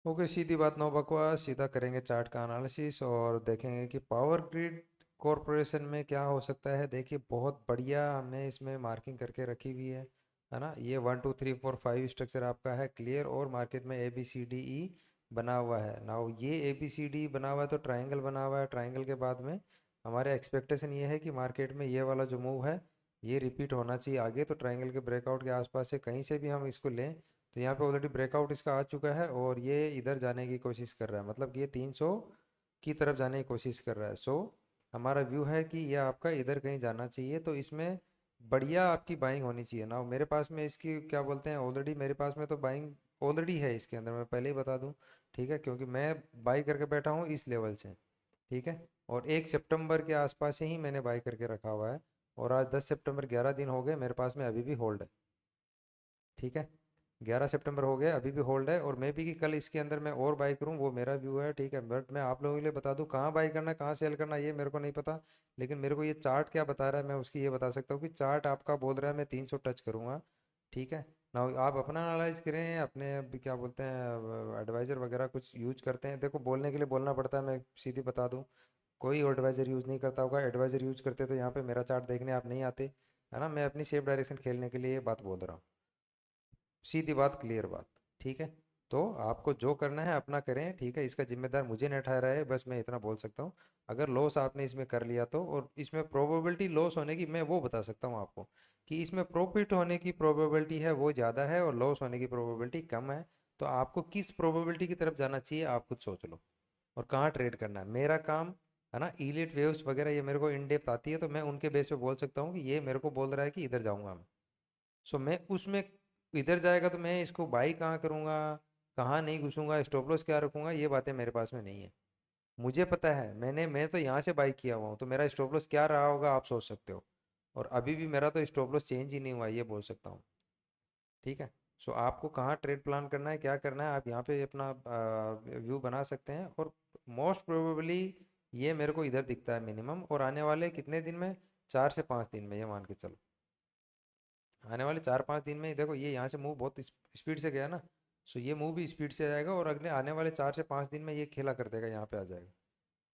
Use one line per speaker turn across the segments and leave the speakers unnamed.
Okay, सीधी बात, no बकवास, सीधा करेंगे चार्ट का एनालिसिस और देखेंगे कि पावर ग्रिड कॉरपोरेशन में क्या हो सकता है। देखिए बहुत बढ़िया हमने इसमें मार्किंग करके रखी हुई है ना। ये 1 2 3 4 5 स्ट्रक्चर आपका है क्लियर, और मार्केट में ABCDE बना हुआ है। नाउ ये ABCD बना हुआ है तो ट्राइंगल बना हुआ है। ट्राइंगल के बाद में हमारे एक्सपेक्टेशन ये है कि मार्केट में ये वाला जो मूव है ये रिपीट होना चाहिए आगे। तो ट्राइंगल के ब्रेकआउट के आसपास से कहीं से भी हम इसको लें तो यहाँ पे ऑलरेडी ब्रेकआउट इसका आ चुका है और ये इधर जाने की कोशिश कर रहा है, मतलब कि ये 300 की तरफ जाने की कोशिश कर रहा है। सो हमारा व्यू है कि ये आपका इधर कहीं जाना चाहिए, तो इसमें बढ़िया आपकी बाइंग होनी चाहिए ना। मेरे पास में इसकी क्या बोलते हैं, ऑलरेडी मेरे पास में तो बाइंग ऑलरेडी है इसके अंदर, मैं पहले ही बता दूं। ठीक है, क्योंकि मैं बाई करके बैठा हूँ इस लेवल से। ठीक है, और 1 सितंबर के आसपास से ही मैंने बाई करके रखा हुआ है, और आज 10 सितंबर, 11 दिन हो गए, मेरे पास में अभी भी होल्ड है। ठीक है, 11 सितंबर हो गया, अभी भी होल्ड है, और मे भी कि कल इसके अंदर मैं और बाई करूँ, वो मेरा व्यू है। ठीक है, बट मैं आप लोगों के लिए बता दूं कहाँ बाई करना है कहाँ सेल करना है ये मेरे को नहीं पता, लेकिन मेरे को ये चार्ट क्या बता रहा है मैं उसकी ये बता सकता हूँ कि चार्ट आपका बोल रहा है मैं 300 टच करूँगा। ठीक है ना, आप अपना एनालाइज करें, अपने क्या बोलते हैं एडवाइज़र वगैरह कुछ यूज करते हैं। देखो बोलने के लिए बोलना पड़ता है, मैं सीधी बता दूँ, कोई एडवाइज़र यूज़ नहीं करता होगा। एडवाइज़र यूज करते तो यहाँ पे मेरा चार्ट देखने आप नहीं आते, है ना। मैं अपनी सेफ डायरेक्शन खेलने के लिए ये बात बोल रहा हूँ, सीधी बात, क्लियर बात। ठीक है, तो आपको जो करना है अपना करें। ठीक है, इसका जिम्मेदार मुझे न ठहरा है, बस मैं इतना बोल सकता हूँ। अगर लॉस आपने इसमें कर लिया तो, और इसमें प्रोबेबिलिटी लॉस होने की मैं वो बता सकता हूँ आपको कि इसमें प्रॉफिट होने की प्रोबेबिलिटी है वो ज़्यादा है और लॉस होने की प्रोबेबिलिटी कम है। तो आपको किस प्रोबेबिलिटी की तरफ जाना चाहिए आप खुद सोच लो, और कहाँ ट्रेड करना है। मेरा काम है ना, ईलिट वेव्स वगैरह ये मेरे को इन डेप्थ आती है, तो मैं उनके बेस पे बोल सकता हूँ कि ये मेरे को बोल रहा है कि इधर जाऊंगा मैं। सो मैं उसमें इधर जाएगा तो मैं इसको बाई कहाँ करूँगा, कहाँ नहीं घुसूंगा, स्टॉप लॉस क्या रखूँगा, ये बातें मेरे पास में नहीं है। मुझे पता है, मैं तो यहाँ से बाई किया हुआ हूँ, तो मेरा स्टॉप लॉस क्या रहा होगा आप सोच सकते हो। और अभी भी मेरा तो स्टॉप लॉस चेंज ही नहीं हुआ, ये बोल सकता हूँ। ठीक है, सो आपको कहाँ ट्रेड प्लान करना है क्या करना है आप यहाँ पे अपना व्यू बना सकते हैं। और मोस्ट प्रोबेबली ये मेरे को इधर दिखता है मिनिमम, और आने वाले कितने दिन में, 4 से 5 दिन में, ये मान के चलो आने वाले 4 5 दिन में ही देखो ये यहाँ से मूव बहुत स्पीड से गया ना। सो ये मूव भी स्पीड से जाएगा, और अगले आने वाले 4 से 5 दिन में ये खेला कर देगा, यहाँ पे आ जाएगा,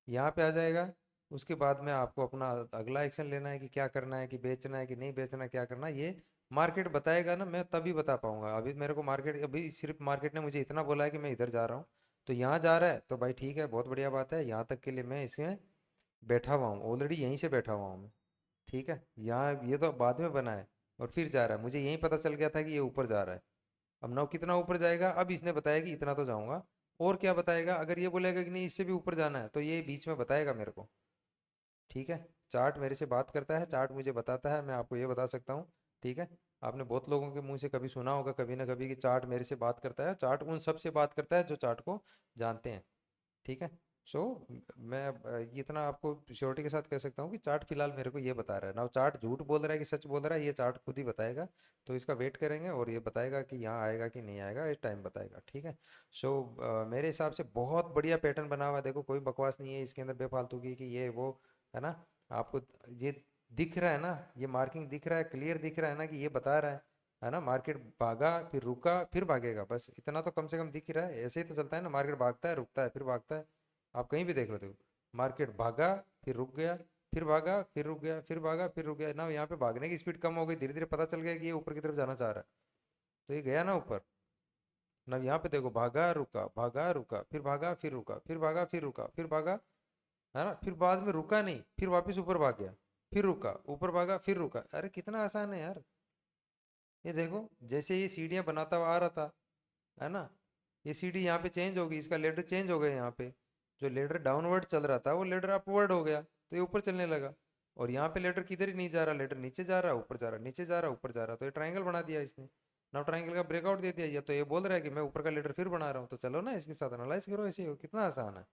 यहाँ पे आ जाएगा। उसके बाद में आपको अपना अगला एक्शन लेना है कि क्या करना है, कि बेचना है कि नहीं बेचना है, क्या करना है ये मार्केट बताएगा ना, मैं तभी बता पाऊंगा। अभी मेरे को मार्केट, अभी सिर्फ मार्केट ने मुझे इतना बोला है कि मैं इधर जा रहा हूँ, तो यहाँ जा रहा है तो भाई ठीक है, बहुत बढ़िया बात है, यहाँ तक के लिए मैं इसमें बैठा हुआ हूँ, ऑलरेडी यहीं से बैठा हुआ हूँ मैं। ठीक है, यहाँ ये तो बाद में बना है, और फिर जा रहा है, मुझे यहीं पता चल गया था कि ये ऊपर जा रहा है। अब नौ कितना ऊपर जाएगा, अब इसने बताया कि इतना तो जाऊंगा, और क्या बताएगा, अगर ये बोलेगा कि नहीं इससे भी ऊपर जाना है तो ये बीच में बताएगा मेरे को। ठीक है, चार्ट मेरे से बात करता है, चार्ट मुझे बताता है, मैं आपको ये बता सकता हूँ। ठीक है, आपने बहुत लोगों के मुंह से कभी सुना होगा कभी ना कभी कि चार्ट मेरे से बात करता है। चार्ट उन सब से बात करता है जो चार्ट को जानते हैं। ठीक है, सो मैं ये इतना आपको श्योरिटी के साथ कह सकता हूँ कि चार्ट फिलहाल मेरे को ये बता रहा है ना, चार्ट झूठ बोल रहा है कि सच बोल रहा है ये चार्ट खुद ही बताएगा। तो इसका वेट करेंगे और ये बताएगा कि यहाँ आएगा कि नहीं आएगा, ये टाइम बताएगा। ठीक है, सो मेरे हिसाब से बहुत बढ़िया पैटर्न बना हुआ है, देखो कोई बकवास नहीं है इसके अंदर बेफालतू की कि ये वो, है ना। आपको ये दिख रहा है ना, ये मार्किंग दिख रहा है, क्लियर दिख रहा है ना कि ये बता रहा है ना, मार्केट भागा फिर रुका फिर भागेगा, बस इतना तो कम से कम दिख ही रहा है। ऐसे ही तो चलता है ना, मार्केट भागता है रुकता है फिर भागता है। आप कहीं भी देख लो, देखो मार्केट भागा फिर रुक गया, फिर भागा फिर रुक गया, फिर भागा फिर रुक गया ना। यहाँ पे भागने की स्पीड कम हो गई, धीरे धीरे पता चल गया कि ये ऊपर की तरफ जाना चाह रहा है, तो ये गया ना ऊपर ना। यहाँ पे देखो भागा रुका फिर भागा फिर रुका फिर भागा फिर रुका फिर भागा, है ना, फिर बाद में रुका नहीं, फिर वापस ऊपर भाग गया, फिर रुका, ऊपर भागा फिर रुका। अरे कितना आसान है यार। ये देखो जैसे ये सीढ़ियां बनाता हुआ आ रहा था, है ना, ये सीढ़ी यहाँ पे चेंज होगी, इसका लेडर चेंज हो गया यहाँ पे। जो लेडर डाउनवर्ड चल रहा था वो लेडर अपवर्ड हो गया, तो ये ऊपर चलने लगा। और यहाँ पे लेडर किधर ही नहीं जा रहा, लेडर नीचे जा रहा, ऊपर जा रहा, नीचे जा रहा, ऊपर जा रहा, तो ये ट्रायंगल बना दिया इसने। नाउ ट्रायंगल का ब्रेकआउट दे दिया, या तो ये बोल रहा है कि मैं ऊपर का लेडर फिर बना रहा हूँ, तो चलो ना इसके साथ एनालाइज करो, ऐसे ही हो, कितना आसान है।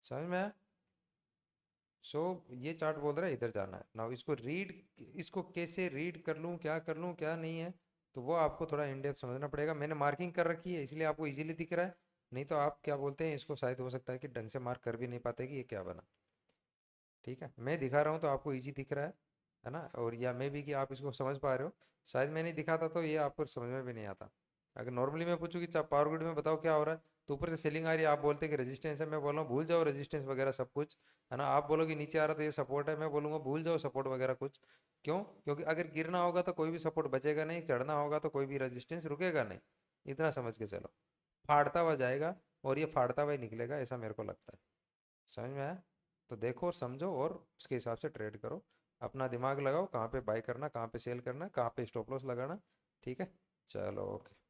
समझ में आया। सो ये चार्ट बोल रहा है इधर जाना है ना, इसको रीड, इसको कैसे रीड कर लूँ, क्या कर लूँ क्या नहीं है, तो वो आपको थोड़ा इन डेप्थ समझना पड़ेगा। मैंने मार्किंग कर रखी है इसलिए आपको इजीली दिख रहा है, नहीं तो आप क्या बोलते हैं इसको शायद हो सकता है कि ढंग से मार्क कर भी नहीं पाते कि ये क्या बना। ठीक है, मैं दिखा रहा हूँ तो आपको इजी दिख रहा है ना, और या मे भी कि आप इसको समझ पा रहे हो। शायद मैं नहीं दिखाता तो ये आपको समझ में भी नहीं आता। अगर नॉर्मली मैं पूछूँ कि पावर ग्रिड में बताओ क्या हो रहा है, तो ऊपर से सेलिंग आ रही है, आप बोलते कि रेजिस्टेंस है, मैं बोल रहा हूँ भूल जाओ रेजिस्टेंस वगैरह सब कुछ, है ना। आप बोलोगे नीचे आ रहा तो ये सपोर्ट है, मैं बोलूंगा भूल जाओ सपोर्ट वगैरह कुछ। क्यों? क्योंकि अगर गिरना होगा तो कोई भी सपोर्ट बचेगा नहीं, चढ़ना होगा तो कोई भी रेजिस्टेंस रुकेगा नहीं। इतना समझ के चलो। फाड़ता हुआ जाएगा, और ये फाड़ता हुआ ही निकलेगा, ऐसा मेरे को लगता है। समझ में आया? तो देखो और समझो और उसके हिसाब से ट्रेड करो। अपना दिमाग लगाओ, कहाँ पे बाय करना, कहाँ पे सेल करना, कहाँ पे स्टॉप लॉस लगाना। ठीक है, चलो ओके।